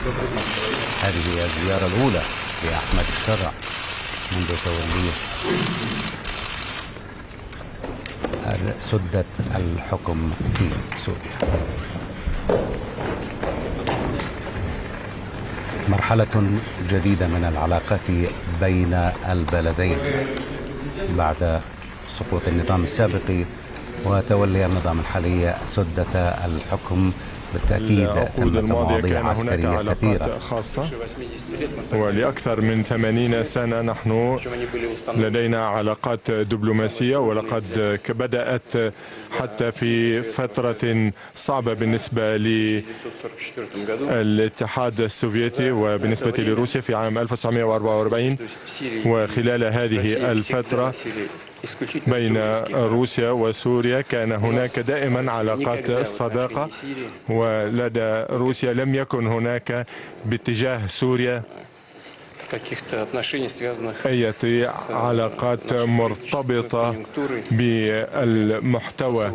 هذه هي الزيارة الأولى لأحمد الشرع منذ توليه سدة الحكم في سوريا. مرحلة جديدة من العلاقات بين البلدين بعد سقوط النظام السابق وتولي النظام الحالي سدة الحكم. بالتأكيد تمت مواضيع عسكرية كثيرة خاصة، ولأكثر من 80 سنة نحن لدينا علاقات دبلوماسية، ولقد بدأت حتى في فترة صعبة بالنسبة للاتحاد السوفيتي وبالنسبة لروسيا في عام 1944. وخلال هذه الفترة بين روسيا وسوريا كان هناك دائما علاقات صداقة، ولدى روسيا لم يكن هناك باتجاه سوريا أي علاقات مرتبطة بالمحتوى